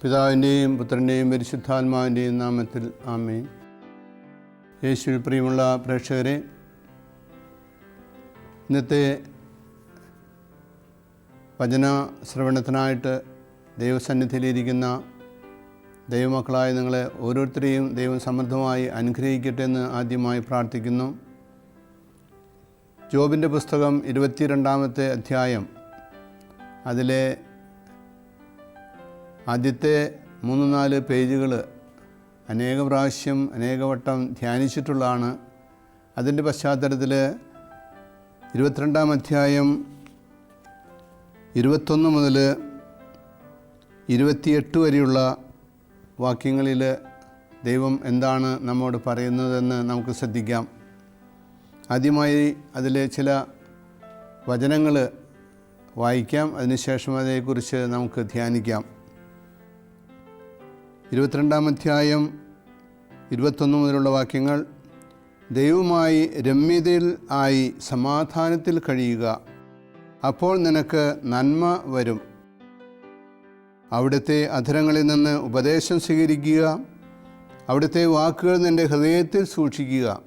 പിതാവിൻ്റെയും പുത്രൻ്റെയും പരിശുദ്ധാത്മാവിൻ്റെയും നാമത്തിൽ ആമേൻ. യേശുവിൽ പ്രിയമുള്ള പ്രേക്ഷകരെ, ഇന്നത്തെ വചന ശ്രവണത്തിനായിട്ട് ദൈവസന്നിധിയിലിരിക്കുന്ന ദൈവമക്കളായ നിങ്ങളെ ഓരോരുത്തരെയും ദൈവം സമൃദ്ധമായി അനുഗ്രഹിക്കട്ടെ എന്ന് ആദ്യമായി പ്രാർത്ഥിക്കുന്നു. ജോബിൻ്റെ പുസ്തകം 22-ാമത്തെ അധ്യായം, അതിലെ ആദ്യത്തെ 3-4 പേജുകൾ അനേക പ്രാവശ്യം അനേകവട്ടം ധ്യാനിച്ചിട്ടുള്ളതാണ്. അതിൻ്റെ പശ്ചാത്തലത്തിൽ 22-ാം അധ്യായം 21 മുതൽ 28 വരെയുള്ള വാക്യങ്ങളിൽ ദൈവം എന്താണ് നമ്മോട് പറയുന്നതെന്ന് നമുക്ക് ശ്രദ്ധിക്കാം. ആദ്യമായി അതിലെ ചില വചനങ്ങൾ വായിക്കാം, അതിനുശേഷം അതേക്കുറിച്ച് നമുക്ക് ധ്യാനിക്കാം. 22-ാം അധ്യായം 21 മുതലുള്ള വാക്യങ്ങൾ: ദൈവവുമായി രമ്യതയിൽ ആയി സമാധാനത്തിൽ കഴിയുക, അപ്പോൾ നിനക്ക് നന്മ വരും. അവിടുത്തെ അധരങ്ങളിൽ നിന്ന് ഉപദേശം സ്വീകരിക്കുക, അവിടുത്തെ വാക്കുകൾ നിൻ്റെ ഹൃദയത്തിൽ സൂക്ഷിക്കുക.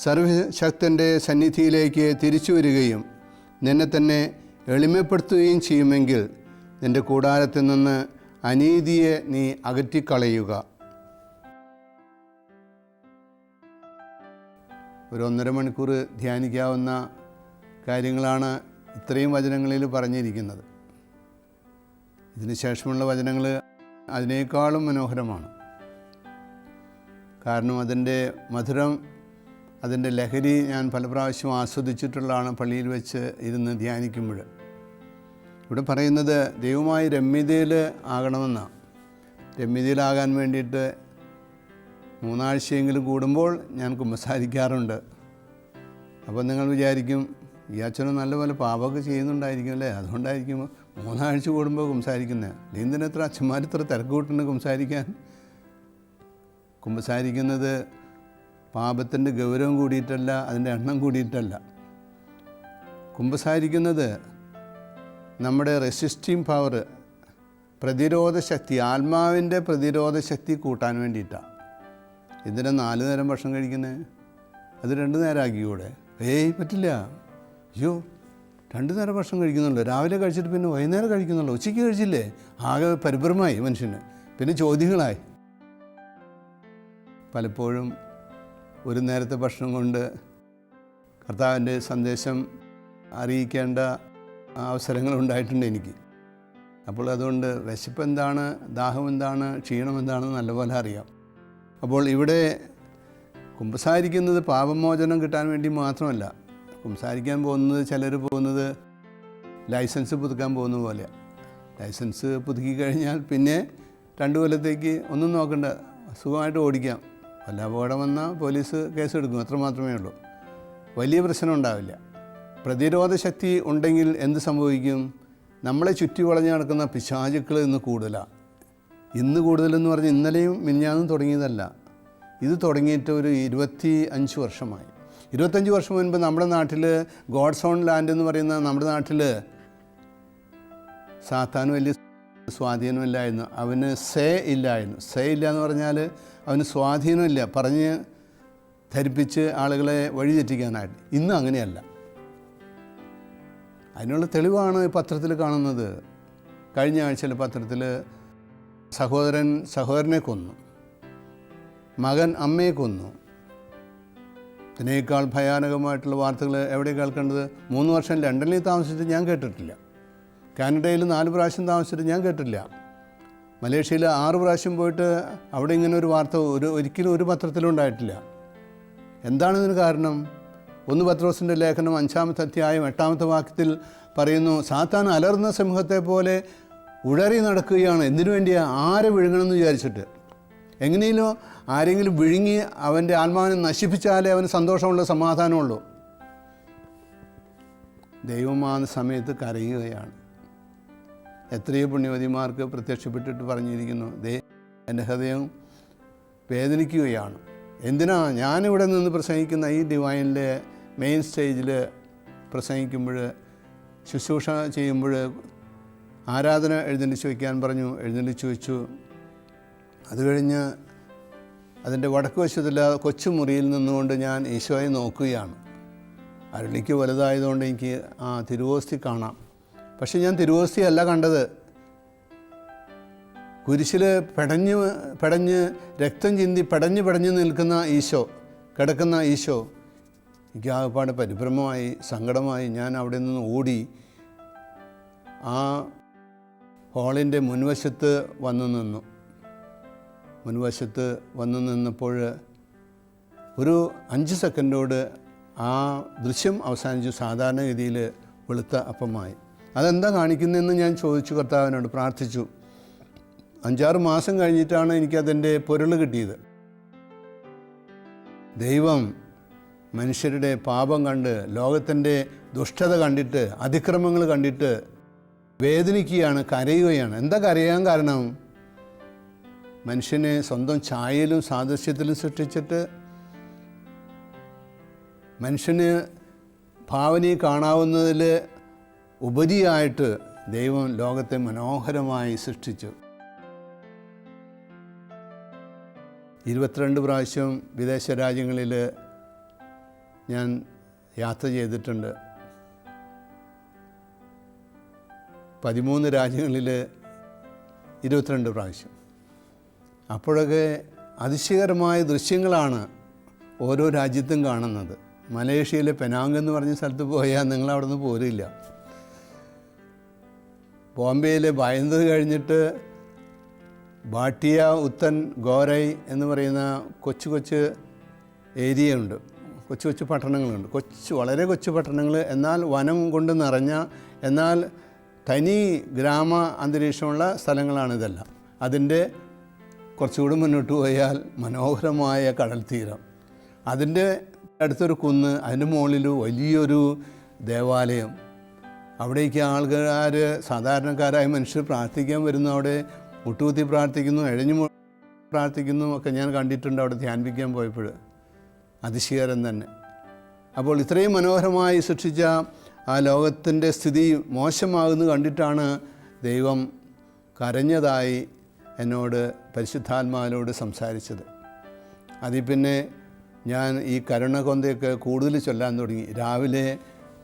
സർവശക്തൻ്റെ സന്നിധിയിലേക്ക് തിരിച്ചു വരികയും നിന്നെ തന്നെ എളിമപ്പെടുത്തുകയും ചെയ്യുമെങ്കിൽ നിൻ്റെ കൂടാരത്തിൽ നിന്ന് അനീതിയെ നീ അകറ്റിക്കളയുക. ഒരു 1.5 മണിക്കൂർ ധ്യാനിക്കാവുന്ന കാര്യങ്ങളാണ് ഇത്രയും വചനങ്ങളിൽ പറഞ്ഞിരിക്കുന്നത്. ഇതിന് ശേഷമുള്ള വചനങ്ങൾ അതിനേക്കാളും മനോഹരമാണ്. കാരണം അതിൻ്റെ മധുരം, അതിൻ്റെ ലഹരി ഞാൻ പല പ്രാവശ്യം ആസ്വദിച്ചിട്ടുള്ളതാണ് പള്ളിയിൽ വെച്ച് ഇരുന്ന് ധ്യാനിക്കുമ്പോൾ. ഇവിടെ പറയുന്നത് ദൈവമായി രമ്യതയിൽ ആകണമെന്നാണ്. രമ്യതയിലാകാൻ വേണ്ടിയിട്ട് 3 ആഴ്ചയെങ്കിലും കൂടുമ്പോൾ ഞാൻ കുമ്പസാരിക്കാറുണ്ട്. അപ്പോൾ നിങ്ങൾ വിചാരിക്കും, ഈ അച്ഛനും നല്ലപോലെ പാപമൊക്കെ ചെയ്യുന്നുണ്ടായിരിക്കും അല്ലേ, അതുകൊണ്ടായിരിക്കും 3 ആഴ്ച കൂടുമ്പോൾ കുമ്പസാരിക്കുന്നത്. എന്തിനെത്ര അച്ഛന്മാർ ഇത്ര തിരക്ക് കൂട്ടുന്നുണ്ട് കുമ്പസാരിക്കാൻ? കുമ്പസാരിക്കുന്നത് പാപത്തിൻ്റെ ഗൗരവം കൂടിയിട്ടല്ല, അതിൻ്റെ എണ്ണം കൂടിയിട്ടല്ല. കുമ്പസാരിക്കുന്നത് നമ്മുടെ റെസിസ്റ്റിംഗ് പവർ, പ്രതിരോധ ശക്തി, ആത്മാവിൻ്റെ പ്രതിരോധ ശക്തി കൂട്ടാൻ വേണ്ടിയിട്ടാണ്. ഇതിനെ 4 നേരം ഭക്ഷണം കഴിക്കുന്നത്, അത് 2 നേരം ആക്കിക്കൂടെ? പറ്റില്ല. അയ്യോ, 2 നേരം ഭക്ഷണം കഴിക്കുന്നുള്ളൂ, രാവിലെ കഴിച്ചിട്ട് പിന്നെ വൈകുന്നേരം കഴിക്കുന്നുള്ളൂ, ഉച്ചയ്ക്ക് കഴിച്ചില്ലേ? ആകെ പരിഭ്രമായി മനുഷ്യന്, പിന്നെ ചോദ്യങ്ങളായി. പലപ്പോഴും ഒരു നേരത്തെ ഭക്ഷണം കൊണ്ട് കർത്താവിൻ്റെ സന്ദേശം അറിയിക്കേണ്ട അവസരങ്ങൾ ഉണ്ടായിട്ടുണ്ട് എനിക്ക്. അപ്പോൾ അതുകൊണ്ട് വിശപ്പ് എന്താണ്, ദാഹം എന്താണ്, ക്ഷീണം എന്താണെന്ന് നല്ലപോലെ അറിയാം. അപ്പോൾ ഇവിടെ കുമ്പസാരിക്കുന്നത് പാപമോചനം കിട്ടാൻ വേണ്ടി മാത്രമല്ല. കുമ്പസാരിക്കാൻ പോകുന്നത്, ചിലർ പോകുന്നത് ലൈസൻസ് പുതുക്കാൻ പോകുന്ന പോലെ. ലൈസൻസ് പുതുക്കി കഴിഞ്ഞാൽ പിന്നെ 2 കൊല്ലത്തേക്ക് ഒന്നും നോക്കണ്ട, സുഖമായിട്ട് ഓടിക്കാം. വല്ല അപകടം വന്നാൽ പോലീസ് കേസെടുക്കും, അത്ര മാത്രമേ ഉള്ളൂ. വലിയ പ്രശ്നം ഉണ്ടാവില്ല. പ്രതിരോധ ശക്തി ഉണ്ടെങ്കിൽ എന്ത് സംഭവിക്കും? നമ്മളെ ചുറ്റി വളഞ്ഞ് നടക്കുന്ന പിശാചുക്കൾ ഇന്ന് കൂടുതലാണ്. ഇന്ന് കൂടുതലെന്ന് പറഞ്ഞാൽ ഇന്നലെയും മിനിഞ്ഞാന്നും തുടങ്ങിയതല്ല. ഇത് തുടങ്ങിയിട്ട് ഒരു 25 വർഷമായി. 25 വർഷം മുൻപ് നമ്മുടെ നാട്ടിൽ ഗോഡ്സ് ഓൺ ലാൻഡ് എന്ന് പറയുന്ന നമ്മുടെ നാട്ടിൽ സാത്താന് വലിയ സ്വാധീനമില്ലായിരുന്നു. അവന് സേ ഇല്ലായിരുന്നു. സേ ഇല്ല എന്ന് പറഞ്ഞാൽ അവന് സ്വാധീനമില്ല, പറഞ്ഞ് ധരിപ്പിച്ച് ആളുകളെ വഴിതെറ്റിക്കാനായിട്ട്. ഇന്ന് അങ്ങനെയല്ല. അതിനുള്ള തെളിവാണ് പത്രത്തിൽ കാണുന്നത്. കഴിഞ്ഞ ആഴ്ചയിൽ പത്രത്തിൽ സഹോദരൻ സഹോദരനെ കൊന്നു, മകൻ അമ്മയെ കൊന്നു. ഇതിനേക്കാൾ ഭയാനകമായിട്ടുള്ള വാർത്തകൾ എവിടെ കേൾക്കേണ്ടത്? 3 വർഷം ലണ്ടനിൽ താമസിച്ചിട്ട് ഞാൻ കേട്ടിട്ടില്ല. കാനഡയിൽ 4 പ്രാവശ്യം താമസിച്ചിട്ട് ഞാൻ കേട്ടിട്ടില്ല. മലേഷ്യയിൽ 6 പ്രാവശ്യം പോയിട്ട് അവിടെ ഇങ്ങനെ ഒരു വാർത്ത ഒരിക്കലും ഒരു പത്രത്തിലും ഉണ്ടായിട്ടില്ല. എന്താണ് ഇതിന് കാരണം? 1 പത്രോസിൻ്റെ ലേഖനം 5-ാമത്തെ അധ്യായം 8-ാമത്തെ വാക്യത്തിൽ പറയുന്നു, സാത്താൻ അലർന്ന സിംഹത്തെ പോലെ ഉഴറി നടക്കുകയാണ്. എന്തിനു വേണ്ടിയാണ്? ആരെ വിഴുങ്ങണമെന്ന് വിചാരിച്ചിട്ട്. എങ്ങനെയും ആരെങ്കിലും വിഴുങ്ങി അവൻ്റെ ആത്മാവിനെ നശിപ്പിച്ചാലേ അവന് സന്തോഷമുള്ളൂ, സമാധാനമുള്ളൂ. ദൈവം ആ സമയത്ത് കരയുകയാണ്. എത്രയോ പുണ്യവതിമാർക്ക് പ്രത്യക്ഷപ്പെട്ടിട്ട് പറഞ്ഞിരിക്കുന്നു, എൻ്റെ ഹൃദയം വേദനിക്കുകയാണ്. എന്തിനാ ഞാനിവിടെ നിന്ന് പ്രസംഗിക്കുന്ന ഈ ഡിവൈനിലെ മെയിൻ സ്റ്റേജിൽ പ്രസംഗിക്കുമ്പോൾ, ശുശ്രൂഷ ചെയ്യുമ്പോൾ ആരാധന എഴുന്നള്ളിച്ച് വയ്ക്കാൻ പറഞ്ഞു. എഴുന്നള്ളിച്ച് വെച്ചു. അത് കഴിഞ്ഞ് അതിൻ്റെ വടക്ക് വശത്തുള്ള കൊച്ചു മുറിയിൽ നിന്നുകൊണ്ട് ഞാൻ ഈശോയെ നോക്കുകയാണ്. അരളിക്ക് വലുതായതുകൊണ്ട് എനിക്ക് തിരുവോസ്തി കാണാം. പക്ഷെ ഞാൻ തിരുവോസ്തി അല്ല കണ്ടത്. കുരിശിൽ പെടഞ്ഞ് രക്തം ചിന്തി പെടഞ്ഞ് നിൽക്കുന്ന ഈശോ, കിടക്കുന്ന ഈശോ. എനിക്ക് ആകപ്പാട് പരിഭ്രമമായി, സങ്കടമായി. ഞാൻ അവിടെ നിന്ന് ഓടി ആ ഹാളിൻ്റെ മുൻവശത്ത് വന്നു നിന്നപ്പോൾ ഒരു 5 സെക്കൻഡോട് ആ ദൃശ്യം അവസാനിച്ചു. സാധാരണഗതിയിൽ വെളുത്ത അപ്പമായി. അതെന്താ കാണിക്കുന്നതെന്ന് ഞാൻ ചോദിച്ചു, കർത്താവിനോട് പ്രാർത്ഥിച്ചു. 5-6 മാസം കഴിഞ്ഞിട്ടാണ് എനിക്കതിൻ്റെ പൊരുൾ കിട്ടിയത്. ദൈവം മനുഷ്യരുടെ പാപം കണ്ട്, ലോകത്തിൻ്റെ ദുഷ്ടത കണ്ടിട്ട്, അതിക്രമങ്ങൾ കണ്ടിട്ട് വേദനിക്കുകയാണ്, കരയുകയാണ്. എന്താ കരയാൻ കാരണം? മനുഷ്യനെ സ്വന്തം ഛായയിലും സാദൃശ്യത്തിലും സൃഷ്ടിച്ചിട്ട് മനുഷ്യന് ഭാവനയെ കാണാവുന്നതിൽ ഉപരിയായിട്ട് ദൈവം ലോകത്തെ മനോഹരമായി സൃഷ്ടിച്ചു. 22 പ്രാവശ്യം വിദേശ രാജ്യങ്ങളിൽ ഞാൻ യാത്ര ചെയ്തിട്ടുണ്ട്. 13 രാജ്യങ്ങളിൽ 22 പ്രാവശ്യം. അപ്പോഴൊക്കെ അതിശയകരമായ ദൃശ്യങ്ങളാണ് ഓരോ രാജ്യത്തും കാണുന്നത്. മലേഷ്യയിലെ പെനാങ് എന്ന് പറഞ്ഞ സ്ഥലത്ത് പോയാൽ നിങ്ങളവിടെ നിന്ന് പോരില്ല. ബോംബെയിലെ ഭയന്തത് കഴിഞ്ഞിട്ട് ഭാട്ടിയ, ഉത്തൻ, ഗോരൈ എന്ന് പറയുന്ന കൊച്ചു ഏരിയ ഉണ്ട്, കൊച്ചു പട്ടണങ്ങളുണ്ട്. വളരെ കൊച്ചു പട്ടണങ്ങൾ, എന്നാൽ വനം കൊണ്ട് നിറഞ്ഞ, എന്നാൽ തനി ഗ്രാമ അന്തരീക്ഷമുള്ള സ്ഥലങ്ങളാണിതെല്ലാം. അതിൻ്റെ കുറച്ചുകൂടി മുന്നോട്ട് പോയാൽ മനോഹരമായ കടൽ തീരം, അതിൻ്റെ അടുത്തൊരു കുന്ന്, അതിൻ്റെ മുകളിൽ വലിയൊരു ദേവാലയം. അവിടേക്ക് ആൾക്കാർ, സാധാരണക്കാരായ മനുഷ്യർ പ്രാർത്ഥിക്കാൻ വരുന്നു. അവിടെ മുട്ടുകുത്തി പ്രാർത്ഥിക്കുന്നു, എഴഞ്ഞു പ്രാർത്ഥിക്കുന്നു ഒക്കെ ഞാൻ കണ്ടിട്ടുണ്ട് അവിടെ ധ്യാനിപ്പിക്കാൻ പോയപ്പോൾ. അതിശയകരം തന്നെ. അപ്പോൾ ഇത്രയും മനോഹരമായി സൃഷ്ടിച്ച ആ ലോകത്തിൻ്റെ സ്ഥിതി മോശമാകുന്നത് കണ്ടിട്ടാണ് ദൈവം കരഞ്ഞതായി എന്നോട് പരിശുദ്ധാത്മാവിനോട് സംസാരിച്ചത്. അതിൽ പിന്നെ ഞാൻ ഈ കരുണ കൊന്തയൊക്കെ കൂടുതൽ ചൊല്ലാൻ തുടങ്ങി. രാവിലെ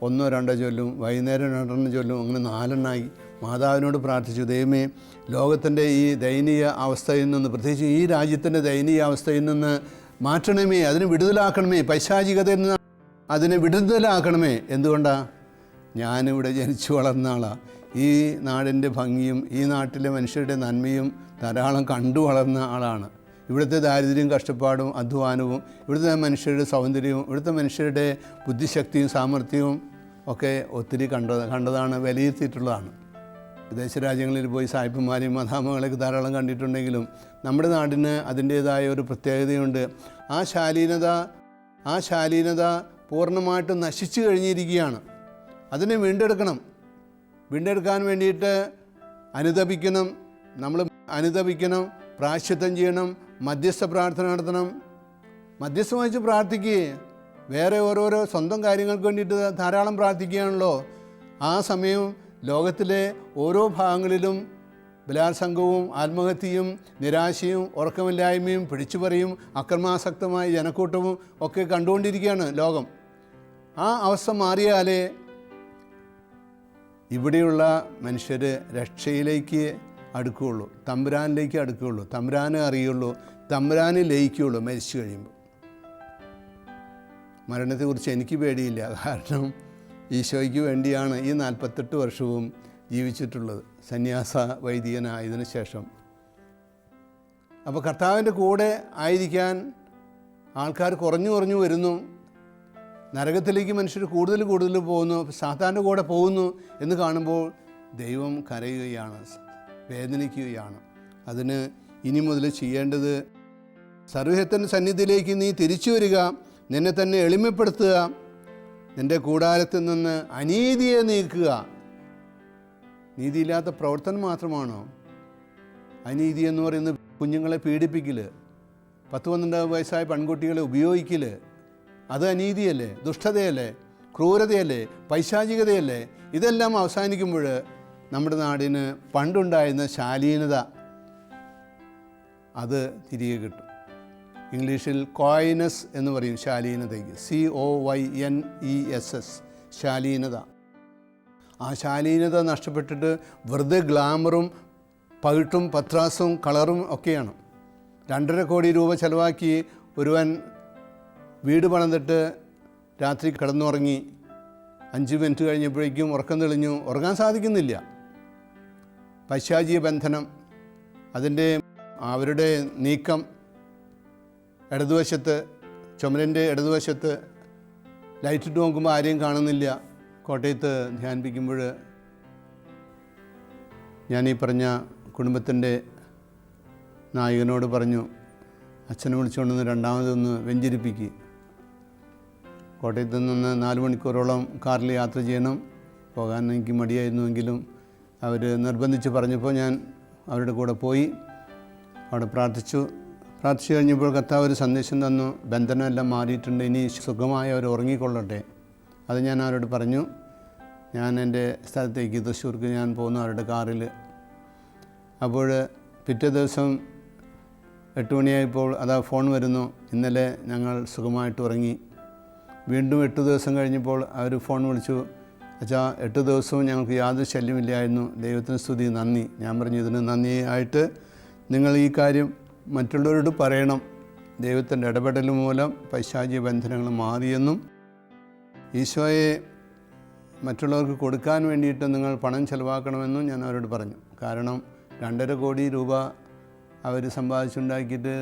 1-2 ചൊല്ലും, വൈകുന്നേരം 2 ചൊല്ലും, അങ്ങനെ 4 മാതാവിനോട് പ്രാർത്ഥിച്ചു, ദൈവമേ ലോകത്തിൻ്റെ ഈ ദയനീയ അവസ്ഥയിൽ നിന്ന്, പ്രത്യേകിച്ച് ഈ രാജ്യത്തിൻ്റെ ദയനീയ അവസ്ഥയിൽ നിന്ന് മാറ്റണമേ, അതിനെ വിടുതലാക്കണമേ, പൈശാചികതയിൽ നിന്ന് അതിനെ വിടുതലാക്കണമേ. എന്തുകൊണ്ടാണ്? ഞാനിവിടെ ജനിച്ചു വളർന്ന ആളാണ്. ഈ നാടിൻ്റെ ഭംഗിയും ഈ നാട്ടിലെ മനുഷ്യരുടെ നന്മയും ധാരാളം കണ്ടു വളർന്ന ആളാണ്. ഇവിടുത്തെ ദാരിദ്ര്യവും കഷ്ടപ്പാടും അധ്വാനവും, ഇവിടുത്തെ മനുഷ്യരുടെ സൗന്ദര്യവും, ഇവിടുത്തെ മനുഷ്യരുടെ ബുദ്ധിശക്തിയും സാമർഥ്യവും ഒക്കെ ഒത്തിരി കണ്ടതാണ്, വിലയിരുത്തിയിട്ടുള്ളതാണ്. വിദേശ രാജ്യങ്ങളിൽ പോയി സായിപ്പന്മാരെയും മദാമകളെയൊക്കെ ധാരാളം കണ്ടിട്ടുണ്ടെങ്കിലും നമ്മുടെ നാടിന് അതിൻ്റേതായ ഒരു പ്രത്യേകതയുണ്ട്. ആ ശാലീനത പൂർണ്ണമായിട്ടും നശിച്ചു കഴിഞ്ഞിരിക്കുകയാണ്. അതിനെ വീണ്ടെടുക്കാൻ വേണ്ടിയിട്ട് നമ്മൾ അനുതപിക്കണം, പ്രായശ്ചിത്തം ചെയ്യണം, മധ്യസ്ഥ പ്രാർത്ഥന നടത്തണം. മധ്യസ്ഥം വഹിച്ച് പ്രാർത്ഥിക്കുകയെ, വേറെ ഓരോരോ സ്വന്തം കാര്യങ്ങൾക്ക് വേണ്ടിയിട്ട് ധാരാളം പ്രാർത്ഥിക്കുകയാണല്ലോ. ആ സമയം ലോകത്തിലെ ഓരോ ഭാഗങ്ങളിലും ബലാത്സംഗവും ആത്മഹത്യയും നിരാശയും ഉറക്കമില്ലായ്മയും പിടിച്ചുപറിയും അക്രമാസക്തമായ ജനക്കൂട്ടവും ഒക്കെ കണ്ടുകൊണ്ടിരിക്കുകയാണ് ലോകം. ആ അവസ്ഥ മാറിയാലേ ഇവിടെയുള്ള മനുഷ്യർ രക്ഷയിലേക്ക് അടുക്കുകയുള്ളൂ, തമ്പുരാനിലേക്ക് അടുക്കുകയുള്ളൂ, തമ്പുരാനെ അറിയുള്ളൂ, തമ്പുരാനെ ലയിക്കുകയുള്ളൂ. മരിച്ചു കഴിയുമ്പോൾ മരണത്തെക്കുറിച്ച് എനിക്ക് പേടിയില്ല. കാരണം ഈശോയ്ക്ക് വേണ്ടിയാണ് ഈ 48 വർഷവും ജീവിച്ചിട്ടുള്ളത്, സന്യാസ വൈദികനായതിനു ശേഷം. അപ്പോൾ കർത്താവിൻ്റെ കൂടെ ആയിരിക്കാൻ ആൾക്കാർ കുറഞ്ഞു വരുന്നു. നരകത്തിലേക്ക് മനുഷ്യർ കൂടുതൽ പോകുന്നു, സാത്താൻ്റെ കൂടെ പോകുന്നു എന്ന് കാണുമ്പോൾ ദൈവം കരയുകയാണ്, വേദനിക്കുകയാണ്. അതിന് ഇനി മുതൽ ചെയ്യേണ്ടത്, സർവ്വശക്തൻ്റെ സന്നിധിയിലേക്ക് നീ തിരിച്ചു വരിക, നിന്നെ തന്നെ എളിമപ്പെടുത്തുക, നിൻ്റെ കൂടാരത്തിൽ നിന്ന് അനീതിയെ നീക്കുക. നീതിയില്ലാത്ത പ്രവർത്തനം മാത്രമാണോ അനീതി എന്ന് പറയുന്നത്? കുഞ്ഞുങ്ങളെ പീഡിപ്പിക്കൽ, 10-12 വയസ്സായ പെൺകുട്ടികളെ ഉപയോഗിക്കൽ, അത് അനീതിയല്ലേ? ദുഷ്ടതയല്ലേ? ക്രൂരതയല്ലേ? പൈശാചികതയല്ലേ? ഇതെല്ലാം അവസാനിക്കുമ്പോൾ നമ്മുടെ നാടിന് പണ്ടുണ്ടായിരുന്ന ശാലീനത അത് തിരികെ കിട്ടും. ഇംഗ്ലീഷിൽ കോയിനസ് എന്ന് പറയും ശാലീനതയ്ക്ക്, COYNESS, ശാലീനത. ആ ശാലീനത നഷ്ടപ്പെട്ടിട്ട് വെറുതെ ഗ്ലാമറും പകിട്ടും പത്രാസും കളറും ഒക്കെയാണ്. 2.5 കോടി രൂപ ചിലവാക്കി ഒരുവൻ വീട് പണിതിട്ട് രാത്രി കിടന്നുറങ്ങി, 5 മിനിറ്റ് കഴിഞ്ഞപ്പോഴേക്കും ഉറക്കം തെളിഞ്ഞു, ഉറങ്ങാൻ സാധിക്കുന്നില്ല. പൈശാചിക ബന്ധനം, അതിൻ്റെ അവരുടെ നീക്കം, ഇടതുവശത്ത് ചുമരിൻ്റെ ഇടതുവശത്ത് ലൈറ്റിട്ട് നോക്കുമ്പോൾ ആരെയും കാണുന്നില്ല. കോട്ടയത്ത് ധ്യാനിപ്പിക്കുമ്പോൾ ഞാനീ പറഞ്ഞ കുടുംബത്തിൻ്റെ നായകനോട് പറഞ്ഞു, അച്ഛനെ വിളിച്ചുകൊണ്ടുവന്ന് രണ്ടാമതൊന്ന് വെഞ്ചരിപ്പിക്കുക. കോട്ടയത്ത് നിന്ന് 4 മണിക്കൂറോളം കാറിൽ യാത്ര ചെയ്യണം. പോകാൻ എനിക്ക് മടിയായിരുന്നുവെങ്കിലും അവർ നിർബന്ധിച്ച് പറഞ്ഞപ്പോൾ ഞാൻ അവരുടെ കൂടെ പോയി. അവിടെ പ്രാർത്ഥിച്ചു കഴിഞ്ഞപ്പോൾ കർത്താവ് ഒരു സന്ദേശം തന്നു, ബന്ധനമെല്ലാം മാറിയിട്ടുണ്ട്, ഇനി സുഖമായി അവർ ഉറങ്ങിക്കൊള്ളട്ടെ. അത് ഞാൻ അവരോട് പറഞ്ഞു. ഞാൻ എൻ്റെ സ്ഥലത്തേക്ക് തൃശ്ശൂർക്ക് ഞാൻ പോകുന്നു അവരുടെ കാറിൽ. അപ്പോൾ പിറ്റേ ദിവസം 8 മണിയായപ്പോൾ അതാ ഫോൺ വരുന്നു, ഇന്നലെ ഞങ്ങൾ സുഖമായിട്ട് ഉറങ്ങി. വീണ്ടും 8 ദിവസം കഴിഞ്ഞപ്പോൾ അവർ ഫോൺ വിളിച്ചു, അച്ഛാ 8 ദിവസവും ഞങ്ങൾക്ക് യാതൊരു ശല്യമില്ലായിരുന്നു, ദൈവത്തിന് സ്തുതി, നന്ദി. ഞാൻ പറഞ്ഞു, ഇതിന് നന്ദിയായിട്ട് നിങ്ങൾ ഈ കാര്യം മറ്റുള്ളവരോട് പറയണം. ദൈവത്തിൻ്റെ ഇടപെടൽ മൂലം പൈശാചിക ബന്ധനങ്ങൾ മാറിയെന്നും ഈശോയെ മറ്റുള്ളവർക്ക് കൊടുക്കാൻ വേണ്ടിയിട്ട് നിങ്ങൾ പണം ചെലവാക്കണമെന്നും ഞാൻ അവരോട് പറഞ്ഞു. കാരണം 2.5 കോടി രൂപ അവർ സമ്പാദിച്ചുണ്ടാക്കിയിട്ട്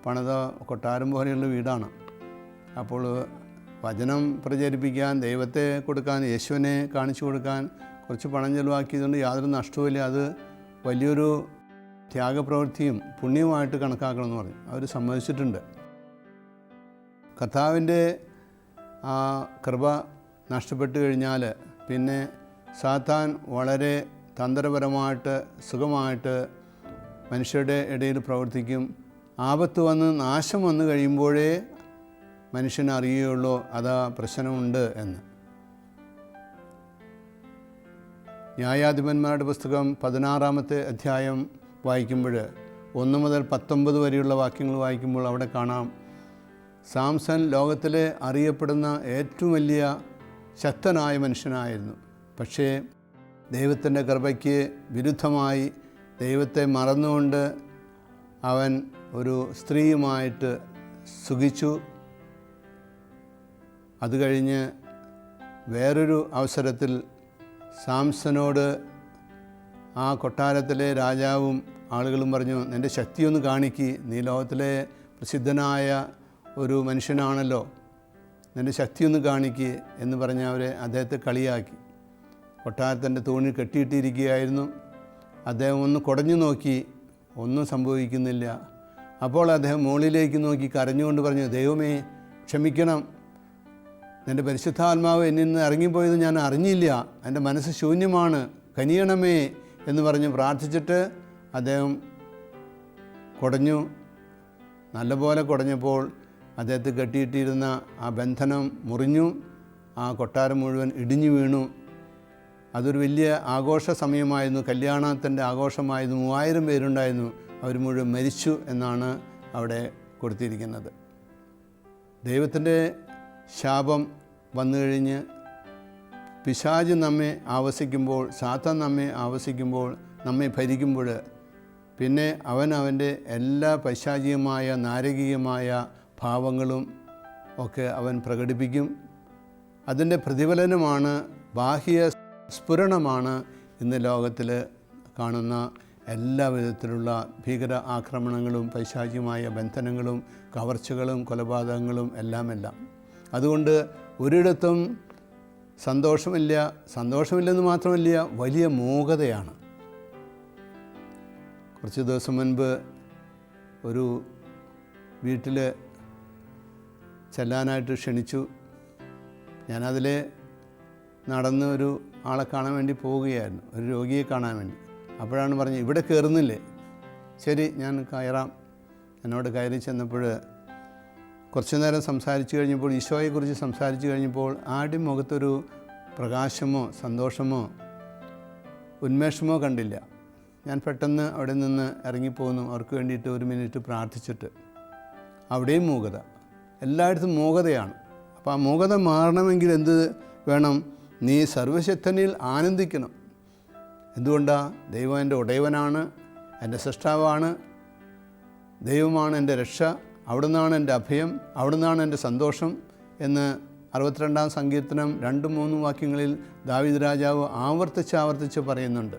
പണിത കൊട്ടാരം പോലെയുള്ള വീടാണ്. അപ്പോൾ വചനം പ്രചരിപ്പിക്കാൻ, ദൈവത്തെ കൊടുക്കാൻ, യേശുവിനെ കാണിച്ചു കൊടുക്കാൻ കുറച്ച് പണം ചെലവാക്കിയതുകൊണ്ട് യാതൊരു നഷ്ടവുമില്ല. അത് വലിയൊരു ത്യാഗപ്രവൃത്തിയും പുണ്യവുമായിട്ട് കണക്കാക്കണമെന്ന് പറഞ്ഞു. അവർ സമ്മതിച്ചിട്ടുണ്ട്. കർത്താവിൻ്റെ ആ കൃപ നഷ്ടപ്പെട്ടു കഴിഞ്ഞാൽ പിന്നെ സാത്താൻ വളരെ തന്ത്രപരമായിട്ട് സുഖമായിട്ട് മനുഷ്യരുടെ ഇടയിൽ പ്രവർത്തിക്കും. ആപത്ത് വന്ന് നാശം വന്നു കഴിയുമ്പോഴേ മനുഷ്യന് അറിയുകയുള്ളൂ അതാ പ്രശ്നമുണ്ട് എന്ന്. ന്യായാധിപന്മാരുടെ പുസ്തകം 16-ാമത്തെ അധ്യായം വായിക്കുമ്പോൾ 1 മുതൽ 19 വരെയുള്ള വാക്യങ്ങൾ വായിക്കുമ്പോൾ അവിടെ കാണാം, സാംസൺ ലോകത്തിലെ അറിയപ്പെടുന്ന ഏറ്റവും വലിയ ശക്തനായ മനുഷ്യനായിരുന്നു. പക്ഷേ ദൈവത്തിൻ്റെ കൃപയ്ക്ക് വിരുദ്ധമായി ദൈവത്തെ മറന്നുകൊണ്ട് അവൻ ഒരു സ്ത്രീയുമായിട്ട് സുഖിച്ചു. അത് കഴിഞ്ഞ് വേറൊരു അവസരത്തിൽ സാംസനോട് ആ കൊട്ടാരത്തിലെ രാജാവും ആളുകളും പറഞ്ഞു, നിൻ്റെ ശക്തിയൊന്ന് കാണിക്ക്, നീ ലോകത്തിലെ പ്രസിദ്ധനായ ഒരു മനുഷ്യനാണല്ലോ, നിൻ്റെ ശക്തിയൊന്ന് കാണിക്ക് എന്ന് പറഞ്ഞ് അദ്ദേഹത്തെ കളിയാക്കി. കൊട്ടാരത്തിൻ്റെ തൂണിൽ കെട്ടിയിട്ടിരിക്കുകയായിരുന്നു. അദ്ദേഹം ഒന്ന് കുടഞ്ഞു നോക്കി, ഒന്നും സംഭവിക്കുന്നില്ല. അപ്പോൾ അദ്ദേഹം മുകളിലേക്ക് നോക്കി കരഞ്ഞുകൊണ്ട് പറഞ്ഞു, ദൈവമേ ക്ഷമിക്കണം, നിൻ്റെ പരിശുദ്ധാത്മാവ് എന്നിൽ നിന്ന് ഇറങ്ങിപ്പോയത് ഞാൻ അറിഞ്ഞില്ല, എൻ്റെ മനസ്സ് ശൂന്യമാണ്, കനിയണമേ എന്ന് പറഞ്ഞ് പ്രാർത്ഥിച്ചിട്ട് അദ്ദേഹം കുടഞ്ഞു. നല്ലപോലെ കുടഞ്ഞപ്പോൾ അദ്ദേഹത്തെ കെട്ടിയിട്ടിരുന്ന ആ ബന്ധനം മുറിഞ്ഞു. ആ കൊട്ടാരം മുഴുവൻ ഇടിഞ്ഞു വീണു. അതൊരു വലിയ ആഘോഷ സമയമായിരുന്നു, കല്യാണത്തിൻ്റെ ആഘോഷമായിരുന്നു. 3000 പേരുണ്ടായിരുന്നു. അവർ മുഴുവൻ മരിച്ചു എന്നാണ് അവിടെ കൊടുത്തിരിക്കുന്നത്. ദൈവത്തിൻ്റെ ശാപം വന്നു കഴിഞ്ഞ് പിശാച് നമ്മെ ആവസിക്കുമ്പോൾ, സാത്താൻ നമ്മെ ആവസിക്കുമ്പോൾ, നമ്മെ ഭരിക്കുമ്പോൾ പിന്നെ അവൻ്റെ എല്ലാ പൈശാചികമായ നാരകീയമായ ഭാവങ്ങളും ഒക്കെ അവൻ പ്രകടിപ്പിക്കും. അതിൻ്റെ പ്രതിഫലനമാണ്, ബാഹ്യ സ്ഫുരണമാണ് ഇന്ന് ലോകത്തിൽ കാണുന്ന എല്ലാ വിധത്തിലുള്ള ഭീകര ആക്രമണങ്ങളും പൈശാചികമായ ബന്ധനങ്ങളും കവർച്ചകളും കൊലപാതകങ്ങളും എല്ലാം. അതുകൊണ്ട് ഒരിടത്തും സന്തോഷമില്ലെന്ന് മാത്രമല്ല, വലിയ മൂകതയാണ്. കുറച്ച് ദിവസം മുൻപ് ഒരു വീട്ടിൽ ചെല്ലാനായിട്ട് ക്ഷണിച്ചു. ഞാനതിൽ നടന്ന് ഒരു ആളെ കാണാൻ വേണ്ടി പോവുകയായിരുന്നു, ഒരു രോഗിയെ കാണാൻ വേണ്ടി. അപ്പോഴാണ് പറഞ്ഞത്, ഇവിടെ കയറുന്നില്ലേ? ശരി, ഞാൻ കയറാം. എന്നോട് കയറി ചെന്നപ്പോൾ കുറച്ചു നേരം സംസാരിച്ചു കഴിഞ്ഞപ്പോൾ, ഈശോയെക്കുറിച്ച് സംസാരിച്ചു കഴിഞ്ഞപ്പോൾ ആദ്യം മുഖത്തൊരു പ്രകാശമോ സന്തോഷമോ ഉന്മേഷമോ കണ്ടില്ല. ഞാൻ പെട്ടെന്ന് അവിടെ നിന്ന് ഇറങ്ങിപ്പോന്നു. അവർക്ക് വേണ്ടിയിട്ട് 1 മിനിറ്റ് പ്രാർത്ഥിച്ചിട്ട്. അവിടെയും മൂകത, എല്ലായിടത്തും മൂകതയാണ്. അപ്പോൾ ആ മൂകത മാറണമെങ്കിൽ എന്ത് വേണം? നീ സർവശക്തനിൽ ആനന്ദിക്കണം. എന്തുകൊണ്ടാണ്? ദൈവം എൻ്റെ ഉടയവനാണ്, എൻ്റെ സൃഷ്ടാവാണ്, ദൈവമാണ് എൻ്റെ രക്ഷ, അവിടുന്നാണ് എൻ്റെ അഭയം, അവിടുന്നാണ് എൻ്റെ സന്തോഷം എന്ന് 62-ാം സങ്കീർത്തനം 2-3 വാക്യങ്ങളിൽ ദാവീദ് രാജാവ് ആവർത്തിച്ച് പറയുന്നുണ്ട്.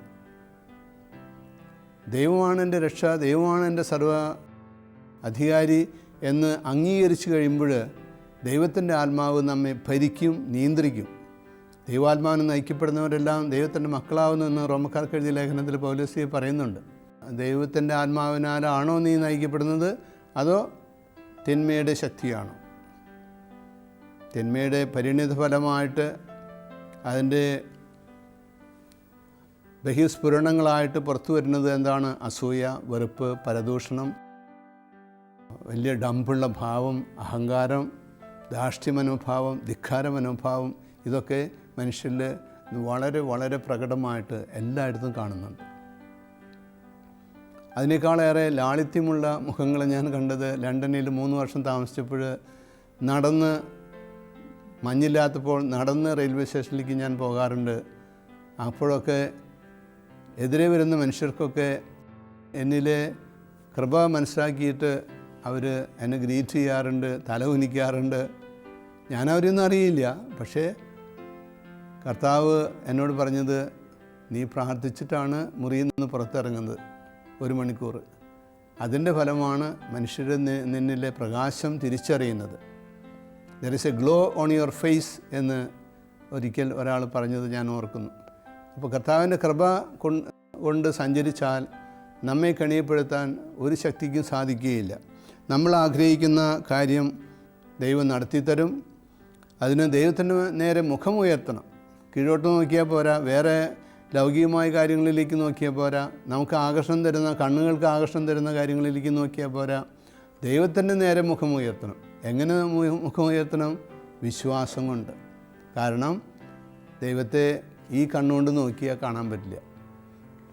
ദൈവമാണ് എൻ്റെ രക്ഷ, ദൈവമാണ് എൻ്റെ സർവ അധികാരി എന്ന് അംഗീകരിച്ചു കഴിയുമ്പോൾ ദൈവത്തിൻ്റെ ആത്മാവ് നമ്മെ ഭരിക്കും, നിയന്ത്രിക്കും. ദൈവാത്മാവിന് നയിക്കപ്പെടുന്നവരെല്ലാം ദൈവത്തിൻ്റെ മക്കളാവുന്നു എന്ന് റോമക്കാർക്ക് എഴുതിയ ലേഖനത്തിൽ പൗലോസ് പറയുന്നുണ്ട്. ദൈവത്തിൻ്റെ ആത്മാവിനാലാണോ നീ നയിക്കപ്പെടുന്നത്, അതോ തിന്മയുടെ ശക്തിയാണോ? തിന്മയുടെ പരിണിത ഫലമായിട്ട് അതിൻ്റെ ബഹിസ്ഫുരണങ്ങളായിട്ട് പുറത്തു വരുന്നത് എന്താണ്? അസൂയ, വെറുപ്പ്, പരദൂഷണം, വലിയ ഡമ്പുള്ള ഭാവം, അഹങ്കാരം, ധാർഷ്ട്യമനോഭാവം, ധിക്കാരമനോഭാവം, ഇതൊക്കെ മനുഷ്യരിൽ വളരെ വളരെ പ്രകടമായിട്ട് എല്ലായിടത്തും കാണുന്നുണ്ട്. അതിനേക്കാളേറെ ലാളിത്യമുള്ള മുഖങ്ങൾ ഞാൻ കണ്ടത് ലണ്ടനിൽ 3 വർഷം താമസിച്ചപ്പോൾ നടന്ന്, മഞ്ഞില്ലാത്തപ്പോൾ നടന്ന് റെയിൽവേ സ്റ്റേഷനിലേക്ക് ഞാൻ പോകാറുണ്ട്. അപ്പോഴൊക്കെ എതിരെ വരുന്ന മനുഷ്യർക്കൊക്കെ എന്നിലെ കൃപ മനസ്സിലാക്കിയിട്ട് അവർ എന്നെ ഗ്രീറ്റ് ചെയ്യാറുണ്ട്, തല കുനിക്കാറുണ്ട്. ഞാനവരൊന്നും അറിയില്ല. പക്ഷേ കർത്താവ് എന്നോട് പറഞ്ഞത്, നീ പ്രാർത്ഥിച്ചിട്ടാണ് മുറിയിൽ നിന്ന് പുറത്തിറങ്ങുന്നത് 1 മണിക്കൂർ. അതിൻ്റെ ഫലമാണ് മനുഷ്യർ നിന്നിലെ പ്രകാശം തിരിച്ചറിയുന്നത്. There is a glow on your face എന്ന് ഒരിക്കൽ ഒരാൾ പറഞ്ഞത് ഞാൻ ഓർക്കുന്നു. അപ്പോൾ കർത്താവിൻ്റെ കൃപ കൊണ്ട് സഞ്ചരിച്ചാൽ നമ്മെ കണിയപ്പെടുത്താൻ ഒരു ശക്തിക്കും സാധിക്കുകയില്ല. നമ്മൾ ആഗ്രഹിക്കുന്ന കാര്യം ദൈവം നടത്തിത്തരും. അതിന് ദൈവത്തിന് നേരെ മുഖമുയർത്തണം. കീഴോട്ട് നോക്കിയാൽ പോരാ, വേറെ ലൗകികമായ കാര്യങ്ങളിലേക്ക് നോക്കിയാൽ പോരാ, നമുക്ക് ആകർഷണം തരുന്ന, കണ്ണുകൾക്ക് ആകർഷണം തരുന്ന കാര്യങ്ങളിലേക്ക് നോക്കിയാൽ പോരാ, ദൈവത്തിൻ്റെ നേരെ മുഖമുയർത്തണം. എങ്ങനെ മുഖമുയർത്തണം? വിശ്വാസം കൊണ്ട്. കാരണം ദൈവത്തെ ഈ കണ്ണുകൊണ്ട് നോക്കിയാൽ കാണാൻ പറ്റില്ല.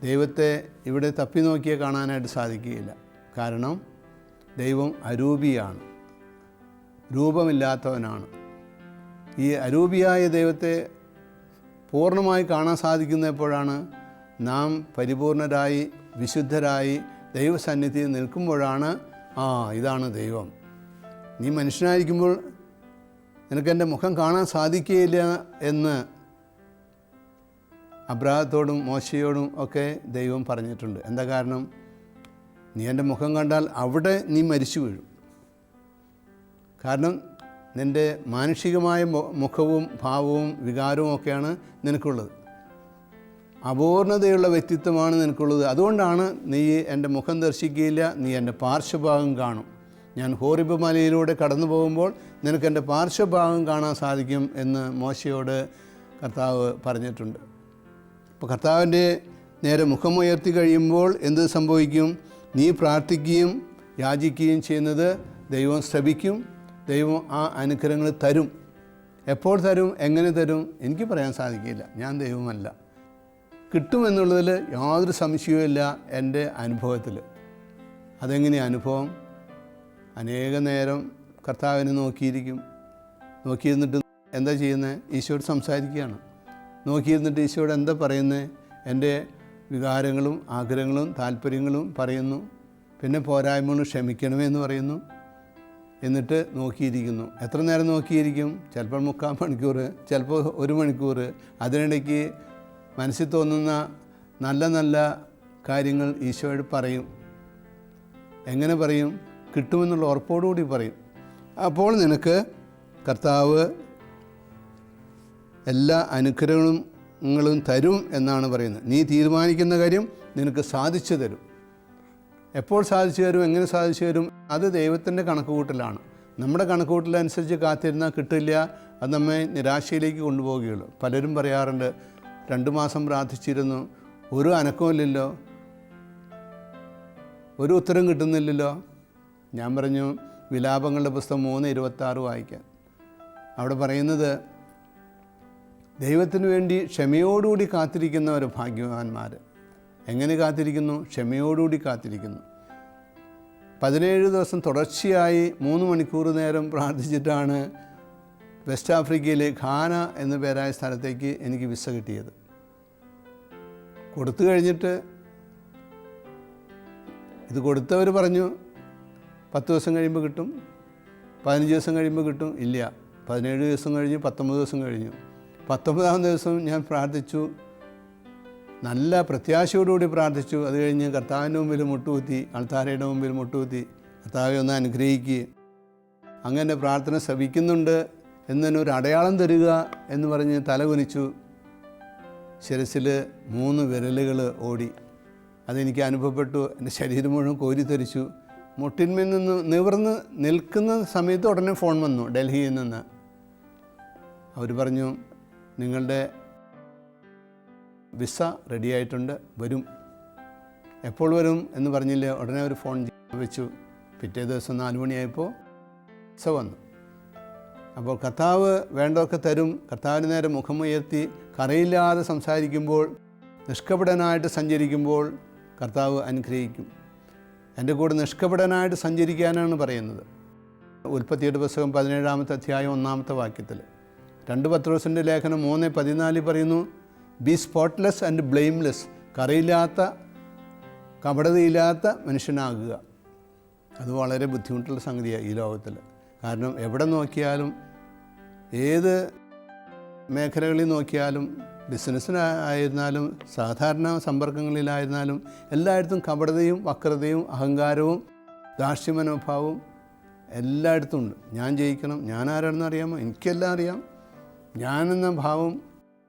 ദൈവത്തെ ഇവിടെ തപ്പി നോക്കിയാൽ കാണാനായിട്ട് സാധിക്കുകയില്ല. കാരണം ദൈവം അരൂപിയാണ്, രൂപമില്ലാത്തവനാണ്. ഈ അരൂപിയായ ദൈവത്തെ പൂർണ്ണമായി കാണാൻ സാധിക്കുന്ന എപ്പോഴാണ്? നാം പരിപൂർണരായി വിശുദ്ധരായി ദൈവസന്നിധിയിൽ നിൽക്കുമ്പോഴാണ് ഇതാണ് ദൈവം. നീ മനുഷ്യനായിരിക്കുമ്പോൾ നിനക്കെൻ്റെ മുഖം കാണാൻ സാധിക്കുകയില്ല എന്ന് അബ്രാഹത്തോടും മോശയോടും ഒക്കെ ദൈവം പറഞ്ഞിട്ടുണ്ട്. എന്താ കാരണം? നീ എൻ്റെ മുഖം കണ്ടാൽ അവിടെ നീ മരിച്ചു വീഴും. കാരണം നിൻ്റെ മാനുഷികമായ മുഖവും ഭാവവും വികാരവും ഒക്കെയാണ് നിനക്കുള്ളത്. അപൂർണതയുള്ള വ്യക്തിത്വമാണ് നിനക്കുള്ളത്. അതുകൊണ്ടാണ് നീ എൻ്റെ മുഖം ദർശിക്കുകയില്ല, നീ എൻ്റെ പാർശ്വഭാഗം കാണും. ഞാൻ ഹോറിബ് മലയിലൂടെ കടന്നു പോകുമ്പോൾ നിനക്ക് എൻ്റെ പാർശ്വഭാഗം കാണാൻ സാധിക്കും എന്ന് മോശയോട് കർത്താവ് പറഞ്ഞിട്ടുണ്ട്. അപ്പോൾ കർത്താവിൻ്റെ നേരെ മുഖമുയർത്തി കഴിയുമ്പോൾ എന്ത് സംഭവിക്കും? നീ പ്രാർത്ഥിക്കുകയും യാചിക്കുകയും ചെയ്യുന്നത് ദൈവം ശ്രവിക്കും. ദൈവം ആ അനുഗ്രഹങ്ങൾ തരും. എപ്പോൾ തരും, എങ്ങനെ തരും എനിക്ക് പറയാൻ സാധിക്കില്ല. ഞാൻ ദൈവമല്ല. കിട്ടുമെന്നുള്ളതിൽ യാതൊരു സംശയവുമില്ല എൻ്റെ അനുഭവത്തിൽ. അതെങ്ങനെയാണ് അനുഭവം? അനേക നേരം കർത്താവിനെ നോക്കിയിരുന്നിട്ട് എന്താ ചെയ്യുന്നത്? ഈശോയോട് സംസാരിക്കുകയാണ്. നോക്കിയിരുന്നിട്ട് ഈശോയോട് എന്താ പറയുന്നത്? എൻ്റെ വികാരങ്ങളും ആഗ്രഹങ്ങളും താല്പര്യങ്ങളും പറയുന്നു. പിന്നെ പോരായ്മകളും ക്ഷമിക്കണമെന്ന് പറയുന്നു. എന്നിട്ട് നോക്കിയിരിക്കുന്നു. എത്ര നേരം നോക്കിയിരിക്കും? ചിലപ്പോൾ 3/4 മണിക്കൂർ, ചിലപ്പോൾ 1 മണിക്കൂർ. അതിനിടയ്ക്ക് മനസ്സിൽ തോന്നുന്ന നല്ല നല്ല കാര്യങ്ങൾ ഈശോയോട് പറയും. എങ്ങനെ പറയും? കിട്ടുമെന്നുള്ള ഉറപ്പോടുകൂടി പറയും. അപ്പോൾ നിനക്ക് കർത്താവ് എല്ലാ അനുഗ്രഹങ്ങളും തരും എന്നാണ് പറയുന്നത്. നീ തീരുമാനിക്കുന്ന കാര്യം നിനക്ക് സാധിച്ചു തരും. എപ്പോൾ സാധിച്ചു തരും, എങ്ങനെ സാധിച്ചു തരും? അത് ദൈവത്തിൻ്റെ കണക്കുകൂട്ടലാണ്. നമ്മുടെ കണക്കുകൂട്ടലനുസരിച്ച് കാത്തിരുന്നാൽ കിട്ടില്ല. അത് നമ്മെ നിരാശയിലേക്ക് കൊണ്ടുപോവുകയുള്ളൂ. പലരും പറയാറുണ്ട്, 2 മാസം പ്രാർത്ഥിച്ചിരുന്നു, ഒരു അനക്കമില്ലല്ലോ, ഒരു ഉത്തരം കിട്ടുന്നില്ലല്ലോ. ഞാൻ പറഞ്ഞു, വിലാപങ്ങളുടെ പുസ്തകം 3:26 വായിക്കാൻ. അവിടെ പറയുന്നത്, ദൈവത്തിന് വേണ്ടി ക്ഷമയോടുകൂടി കാത്തിരിക്കുന്നവർ ഭാഗ്യവാന്മാർ. എങ്ങനെ കാത്തിരിക്കുന്നു? ക്ഷമയോടുകൂടി കാത്തിരിക്കുന്നു. 17 ദിവസം തുടർച്ചയായി 3 മണിക്കൂർ നേരം പ്രാർത്ഥിച്ചിട്ടാണ് വെസ്റ്റ് ആഫ്രിക്കയിലെ ഘാന എന്നു പേരായ സ്ഥലത്തേക്ക് എനിക്ക് വിസ കിട്ടിയത്. കൊടുത്തു കഴിഞ്ഞിട്ട് ഇത് കൊടുത്തവർ പറഞ്ഞു 10 ദിവസം കഴിയുമ്പോൾ കിട്ടും, 15 ദിവസം കഴിയുമ്പോൾ കിട്ടും. ഇല്ല, 17 ദിവസം കഴിഞ്ഞു, 19 ദിവസം കഴിഞ്ഞു. 19-ാം ദിവസം ഞാൻ പ്രാർത്ഥിച്ചു, നല്ല പ്രത്യാശയോടുകൂടി പ്രാർത്ഥിച്ചു. അത് കഴിഞ്ഞ് കർത്താവിൻ്റെ മുമ്പിൽ മുട്ടുകുത്തി, അൾത്താരയുടെ മുമ്പിൽ മുട്ടുകുത്തി, കർത്താവെ ഒന്ന് അനുഗ്രഹിക്കുക, അങ്ങനെ പ്രാർത്ഥന ശ്രവിക്കുന്നുണ്ട് എന്നൊരു അടയാളം തരിക എന്ന് പറഞ്ഞ് തലകുനിച്ചു. ശിരസിൽ 3 വിരലുകൾ ഓടി. അതെനിക്ക് അനുഭവപ്പെട്ടു. എൻ്റെ ശരീരം മുഴുവൻ കോരിത്തരിച്ചു. മുട്ടിന്മേൽ നിന്ന് നിവർന്ന് നിൽക്കുന്ന സമയത്ത് ഉടനെ ഫോൺ വന്നു ഡൽഹിയിൽ നിന്ന്. അവർ പറഞ്ഞു, നിങ്ങളുടെ വിസ റെഡിയായിട്ടുണ്ട്, വരും. എപ്പോൾ വരും എന്ന് പറഞ്ഞില്ല. ഉടനെ ഒരു ഫോൺ വെച്ചു. പിറ്റേ ദിവസം 4 മണിയായപ്പോൾ വിസ വന്നു. അപ്പോൾ കർത്താവ് വേണ്ടതൊക്കെ തരും. കർത്താവിന് നേരെ മുഖമുയർത്തി കറയില്ലാതെ സംസാരിക്കുമ്പോൾ, നിഷ്കപടനായിട്ട് സഞ്ചരിക്കുമ്പോൾ കർത്താവ് അനുഗ്രഹിക്കും. എൻ്റെ കൂടെ നിഷ്കപടനായിട്ട് സഞ്ചരിക്കാനാണ് പറയുന്നത്. ഉൽപ്പത്തിയുടെ പുസ്തകം 17-ാമത്തെ അധ്യായം 1-ാമത്തെ വാക്യത്തിൽ. 2 പത്രോസിൻ്റെ ലേഖനം 3:14 പറയുന്നു, ബി സ്പോട്ട്ലെസ് ആൻഡ് ബ്ലെയിംലെസ്, കറയില്ലാത്ത കപടതയില്ലാത്ത മനുഷ്യനാകുക. അത് വളരെ ബുദ്ധിമുട്ടുള്ള സംഗതിയാണ് ഈ ലോകത്തിൽ. കാരണം എവിടെ നോക്കിയാലും, ഏത് മേഖലകളിൽ നോക്കിയാലും, ബിസിനസ്സിനായിരുന്നാലും സാധാരണ സമ്പർക്കങ്ങളിലായിരുന്നാലും എല്ലായിടത്തും കപടതയും വക്രതയും അഹങ്കാരവും ദാർഷ്ട്യമനോഭാവവും എല്ലായിടത്തും ഉണ്ട്. ഞാൻ ജയിക്കണം, ഞാൻ ആരാണെന്ന് അറിയാമോ, എനിക്കെല്ലാം അറിയാം, ഞാനെന്ന ഭാവം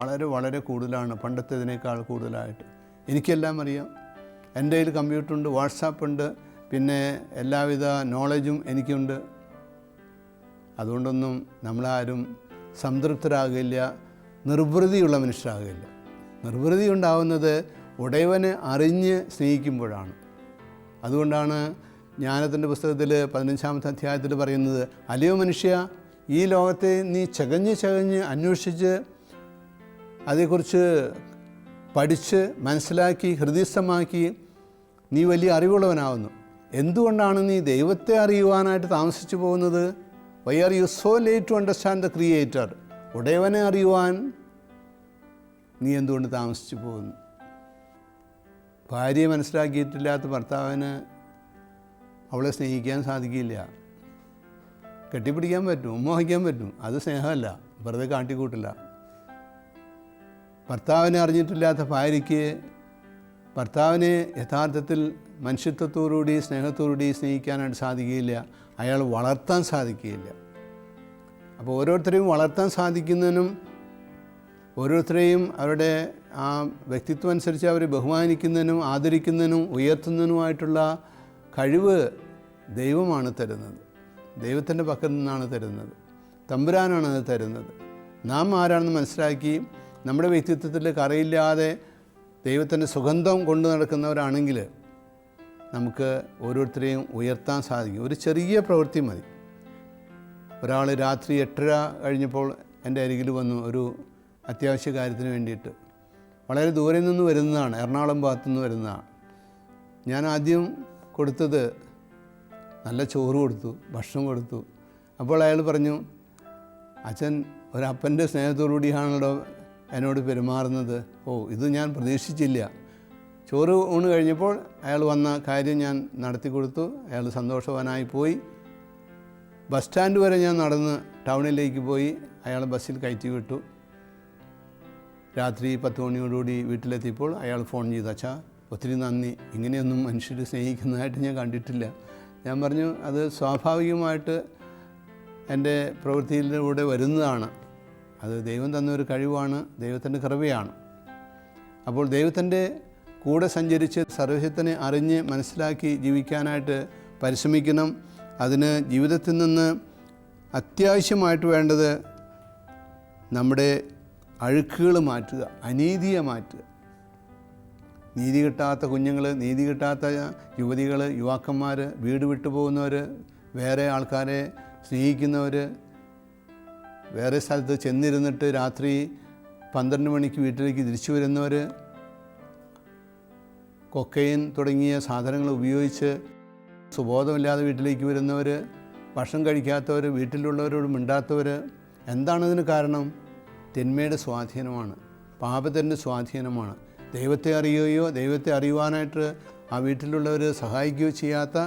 വളരെ വളരെ കൂടുതലാണ്, പണ്ടത്തേതിനേക്കാൾ കൂടുതലായിട്ട്. എനിക്കെല്ലാം അറിയാം, എൻ്റെ കയ്യിൽ കമ്പ്യൂട്ടറുണ്ട്, വാട്സാപ്പുണ്ട്, പിന്നെ എല്ലാവിധ നോളജും എനിക്കുണ്ട്. അതുകൊണ്ടൊന്നും നമ്മളാരും സംതൃപ്തരാകില്ല, നിർവൃതിയുള്ള മനുഷ്യരാകില്ല. നിർവൃതി ഉണ്ടാവുന്നത് ഉടയവനെ അറിഞ്ഞ് സ്നേഹിക്കുമ്പോഴാണ്. അതുകൊണ്ടാണ് ജ്ഞാനത്തിൻ്റെ പുസ്തകത്തിൽ 15-ാമത്തെ അധ്യായത്തിൽ പറയുന്നത്, അല്ലയോ മനുഷ്യ, ഈ ലോകത്തെ നീ ചകഞ്ഞ് അന്വേഷിച്ച് അതേക്കുറിച്ച് പഠിച്ച് മനസ്സിലാക്കി ഹൃദയസ്ഥമാക്കി നീ വലിയ അറിവുള്ളവനാവുന്നു. എന്തുകൊണ്ടാണ് നീ ദൈവത്തെ അറിയുവാനായിട്ട് താമസിച്ചു പോകുന്നത്? Why are you so late to understand the creator? ഉടയവനെ അറിയുവാൻ നീ എന്തുകൊണ്ട് താമസിച്ചു പോകുന്നു? ഭാര്യയെ മനസ്സിലാക്കിയിട്ടില്ലാത്ത ഭർത്താവിന് അവളെ സ്നേഹിക്കാൻ സാധിക്കില്ല. കെട്ടിപ്പിടിക്കാൻ പറ്റും, ഉമ്മ വയ്ക്കാൻ പറ്റും, അത് സ്നേഹമല്ല, വെറുതെ കാട്ടിക്കൂട്ടില്ല. ഭർത്താവിനെ അറിഞ്ഞിട്ടില്ലാത്ത ഭാര്യയ്ക്ക് ഭർത്താവിനെ യഥാർത്ഥത്തിൽ മനുഷ്യത്വത്തോടുകൂടി സ്നേഹത്തോടുകൂടി സ്നേഹിക്കാനായിട്ട് സാധിക്കുകയില്ല, അയാൾ വളർത്താൻ സാധിക്കുകയില്ല. അപ്പോൾ ഓരോരുത്തരെയും വളർത്താൻ സാധിക്കുന്നതിനും ഓരോരുത്തരെയും അവരുടെ ആ വ്യക്തിത്വം അനുസരിച്ച് അവരെ ബഹുമാനിക്കുന്നതിനും ആദരിക്കുന്നതിനും ഉയർത്തുന്നതിനുമായിട്ടുള്ള കഴിവ് ദൈവമാണ് തരുന്നത്. ദൈവത്തിൻ്റെ പക്കൽ നിന്നാണ് തരുന്നത്. തമ്പുരാനാണ് അത് തരുന്നത്. നാം ആരാണെന്ന് മനസ്സിലാക്കി നമ്മുടെ വ്യക്തിത്വത്തിൽ കറയില്ലാതെ ദൈവത്തിൻ്റെ സുഗന്ധം കൊണ്ടു നടക്കുന്നവരാണെങ്കിൽ നമുക്ക് ഓരോരുത്തരെയും ഉയർത്താൻ സാധിക്കും. ഒരു ചെറിയ പ്രവൃത്തി മതി. ഒരാൾ രാത്രി 8:30 കഴിഞ്ഞപ്പോൾ എൻ്റെ അരികിൽ വന്നു, ഒരു അത്യാവശ്യ കാര്യത്തിന് വേണ്ടിയിട്ട്. വളരെ ദൂരെ നിന്ന് വരുന്നതാണ്, എറണാകുളം ഭാഗത്തുനിന്ന് വരുന്നതാണ്. ഞാൻ ആദ്യം കൊടുത്തത് നല്ല ചോറ് കൊടുത്തു, ഭക്ഷണം കൊടുത്തു. അപ്പോൾ അയാൾ പറഞ്ഞു, അച്ഛൻ ഒരപ്പൻ്റെ സ്നേഹത്തോടുകൂടിയാണല്ലോ എന്നോട് പെരുമാറുന്നത്. ഓ, ഇത് ഞാൻ പ്രതീക്ഷിച്ചില്ല. ചോറ് ഊണ് കഴിഞ്ഞപ്പോൾ അയാൾ വന്ന കാര്യം ഞാൻ നടത്തി കൊടുത്തു. അയാൾ സന്തോഷവാനായി പോയി. ബസ് സ്റ്റാൻഡ് വരെ ഞാൻ നടന്ന് ടൗണിലേക്ക് പോയി. അയാൾ ബസ്സിൽ കയറ്റി വിട്ടു. രാത്രി 10 മണിയോടുകൂടി വീട്ടിലെത്തിയപ്പോൾ അയാൾ ഫോൺ ചെയ്തു, അച്ഛാ ഒത്തിരി നന്ദി, ഇങ്ങനെയൊന്നും മനുഷ്യർ സ്നേഹിക്കുന്നതായിട്ട് ഞാൻ കണ്ടിട്ടില്ല. ഞാൻ പറഞ്ഞു, അത് സ്വാഭാവികമായിട്ട് എൻ്റെ പ്രവൃത്തിയിലൂടെ വരുന്നതാണ്. അത് ദൈവം തന്നൊരു കഴിവാണ്, ദൈവത്തിൻ്റെ കൃപയാണ്. അപ്പോൾ ദൈവത്തിൻ്റെ കൂടെ സഞ്ചരിച്ച് സർവശക്തനെ അറിഞ്ഞ് മനസ്സിലാക്കി ജീവിക്കാനായിട്ട് പരിശ്രമിക്കണം. അതിന് ജീവിതത്തിൽ നിന്ന് അത്യാവശ്യമായിട്ട് വേണ്ടത് നമ്മുടെ അഴുക്കുകൾ മാറ്റുക, അനീതിയെ മാറ്റുക. നീതി കിട്ടാത്ത കുഞ്ഞുങ്ങൾ, നീതി കിട്ടാത്ത യുവതികൾ, യുവാക്കന്മാർ, വീട് വിട്ടു പോകുന്നവർ, വേറെ ആൾക്കാരെ സ്നേഹിക്കുന്നവർ, വേറെ സ്ഥലത്ത് ചെന്നിരുന്നിട്ട് രാത്രി 12 മണിക്ക് വീട്ടിലേക്ക് തിരിച്ചു വരുന്നവർ, കൊക്കൈൻ തുടങ്ങിയ സാധനങ്ങൾ ഉപയോഗിച്ച് സുബോധമില്ലാതെ വീട്ടിലേക്ക് വരുന്നവർ, ഭക്ഷണം കഴിക്കാത്തവർ, വീട്ടിലുള്ളവരോട് മിണ്ടാത്തവർ. എന്താണതിന് കാരണം? തിന്മയുടെ സ്വാധീനമാണ്, പാപത്തിൻ്റെ സ്വാധീനമാണ്. ദൈവത്തെ അറിയുകയോ ദൈവത്തെ അറിയുവാനായിട്ട് ആ വീട്ടിലുള്ളവർ സഹായിക്കുകയോ ചെയ്യാത്ത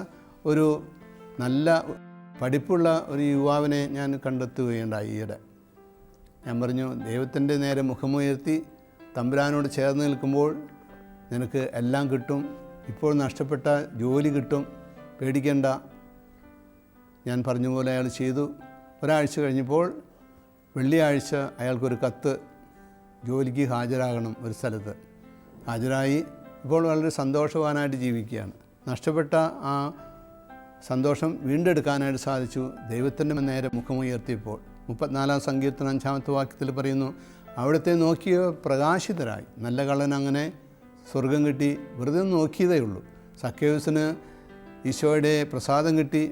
ഒരു നല്ല പഠിപ്പുള്ള ഒരു യുവാവിനെ ഞാൻ കണ്ടെത്തുകയുണ്ടായി ഈയിടെ. ഞാൻ പറഞ്ഞു, ദൈവത്തിൻ്റെ നേരെ മുഖമുയർത്തി തമ്പുരാനോട് ചേർന്ന് നിൽക്കുമ്പോൾ നിനക്ക് എല്ലാം കിട്ടും. ഇപ്പോൾ നഷ്ടപ്പെട്ട ജോലി കിട്ടും, പേടിക്കേണ്ട. ഞാൻ പറഞ്ഞ പോലെ അയാൾ ചെയ്തു. ഒരാഴ്ച കഴിഞ്ഞപ്പോൾ വെള്ളിയാഴ്ച അയാൾക്കൊരു കത്ത്, ജോലിക്ക് ഹാജരാകണം ഒരു സ്ഥലത്ത്. ഹാജരായി. ഇപ്പോൾ വളരെ സന്തോഷവാനായിട്ട് ജീവിക്കുകയാണ്. നഷ്ടപ്പെട്ട ആ സന്തോഷം വീണ്ടെടുക്കാനായിട്ട് സാധിച്ചു ദൈവത്തിൻ്റെ നേരെ മുഖമുയർത്തിയപ്പോൾ. 34-ാം സങ്കീർത്തനം 5-ാമത്തെ വാക്യത്തിൽ പറയുന്നു, അവിടുത്തെ നോക്കിയ പ്രകാശിതരായി. നല്ല കള്ളൻ അങ്ങനെ സ്വർഗം കിട്ടി, വെറുതെ നോക്കിയതേ ഉള്ളൂ. സക്കേയൂസിന് ഈശോയുടെ പ്രസാദം കിട്ടി,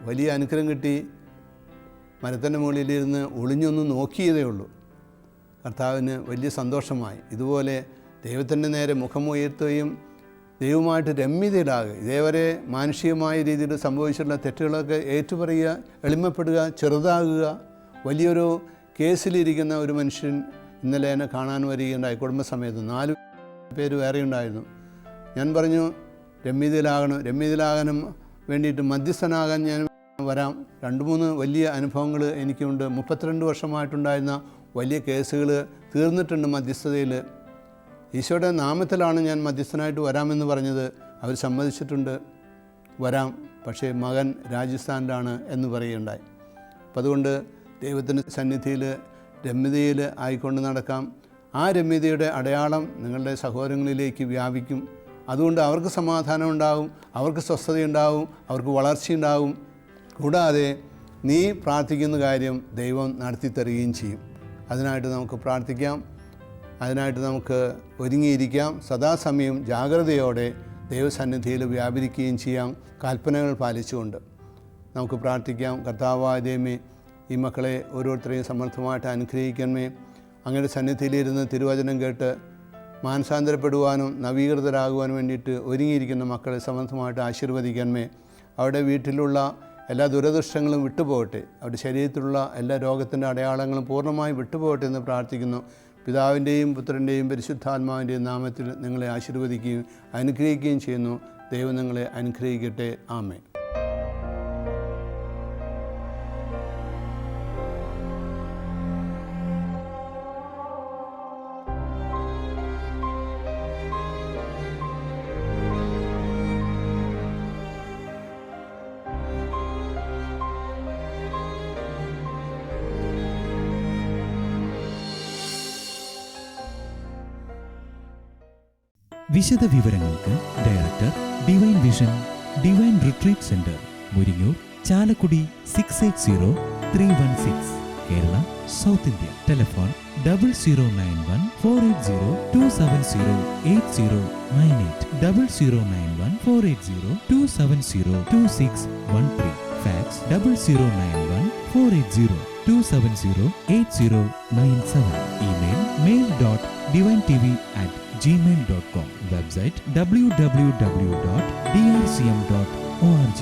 വലിയ അനുഗ്രഹം കിട്ടി, മരത്തിൻ്റെ മുകളിലിരുന്ന് ഒളിഞ്ഞൊന്ന് നോക്കിയതേ ഉള്ളൂ. കർത്താവിന് വലിയ സന്തോഷമായി. ഇതുപോലെ ദൈവത്തിൻ്റെ നേരെ മുഖമുയർത്തുകയും ദൈവമായിട്ട് രമ്യതയിലാകുക, ഇതേവരെ മാനുഷികമായ രീതിയിൽ സംഭവിച്ചിട്ടുള്ള തെറ്റുകളൊക്കെ ഏറ്റുപറയുക, എളിമപ്പെടുക, ചെറുതാകുക. വലിയൊരു കേസിലിരിക്കുന്ന ഒരു മനുഷ്യൻ ഇന്നലെ എന്നെ കാണാൻ വരികയുണ്ടായി. കുടുംബസമേതം 4 പേര് വേറെ ഉണ്ടായിരുന്നു. ഞാൻ പറഞ്ഞു, രമ്യതയിലാകാനും വേണ്ടിയിട്ട് മധ്യസ്ഥനാകാൻ ഞാൻ വരാം. 2-3 വലിയ അനുഭവങ്ങൾ എനിക്കുണ്ട്. 32 വർഷമായിട്ടുണ്ടായിരുന്ന വലിയ കേസുകൾ തീർന്നിട്ടുണ്ട് മധ്യസ്ഥതയിൽ. ഈശോയുടെ നാമത്തിലാണ് ഞാൻ മധ്യസ്ഥനായിട്ട് വരാമെന്ന് പറഞ്ഞത്. അവർ സമ്മതിച്ചിട്ടുണ്ട്, വരാം. പക്ഷേ മകൻ രാജസ്ഥാനിലാണ് എന്ന് പറയുകയുണ്ടായി. അപ്പം അതുകൊണ്ട് ദൈവത്തിൻ്റെ സന്നിധിയിൽ രമ്യതയിൽ ആയിക്കൊണ്ട് നടക്കാം. ആ രമ്യതയുടെ അടയാളം നിങ്ങളുടെ സഹോദരങ്ങളിലേക്ക് വ്യാപിക്കും. അതുകൊണ്ട് അവർക്ക് സമാധാനം ഉണ്ടാവും, അവർക്ക് സ്വസ്ഥതയുണ്ടാവും, അവർക്ക് വളർച്ചയുണ്ടാവും. കൂടാതെ നീ പ്രാർത്ഥിക്കുന്ന കാര്യം ദൈവം നടത്തിത്തരികയും ചെയ്യും. അതിനായിട്ട് നമുക്ക് പ്രാർത്ഥിക്കാം, അതിനായിട്ട് നമുക്ക് ഒരുങ്ങിയിരിക്കാം. സദാസമയം ജാഗ്രതയോടെ ദൈവസന്നിധിയിൽ വ്യാപരിക്കുകയും ചെയ്യാം, കൽപ്പനകൾ പാലിച്ചുകൊണ്ട്. നമുക്ക് പ്രാർത്ഥിക്കാം. കർത്താവായ ദൈവമേ, ഈ മക്കളെ ഓരോരുത്തരെയും സമർത്ഥമായിട്ട് അനുഗ്രഹിക്കണമേ. അങ്ങയുടെ സന്നിധിയിലിരുന്ന് തിരുവചനം കേട്ട് മാനസാന്തരപ്പെടുവാനും നവീകൃതരാകുവാനും വേണ്ടിയിട്ട് ഒരുങ്ങിയിരിക്കുന്ന മക്കളെ സമർത്ഥമായിട്ട് ആശീർവദിക്കണമേ. അവരുടെ വീട്ടിലുള്ള എല്ലാ ദുരദൃഷ്ടങ്ങളും വിട്ടുപോകട്ടെ. അവരുടെ ശരീരത്തിലുള്ള എല്ലാ രോഗത്തിൻ്റെ അടയാളങ്ങളും പൂർണ്ണമായും വിട്ടുപോകട്ടെ എന്ന് പ്രാർത്ഥിക്കുന്നു. പിതാവിൻ്റെയും പുത്രൻ്റെയും പരിശുദ്ധാത്മാവിൻ്റെയും നാമത്തിൽ നിങ്ങളെ ആശീർവദിക്കുകയും അനുഗ്രഹിക്കുകയും ചെയ്യുന്നു. ദൈവം നിങ്ങളെ അനുഗ്രഹിക്കട്ടെ. ആമേൻ. വിശദ വിവരങ്ങൾക്ക് director, divine vision, divine retreat centre, Muringoor, Chalakudy 680316, Kerala, south India. Telephone 0091 480 270 8098, 0091 480 270 2613. Fax 0091 480 270 8097. Email mail.divintv@gmail.com. Website www.drcm.org.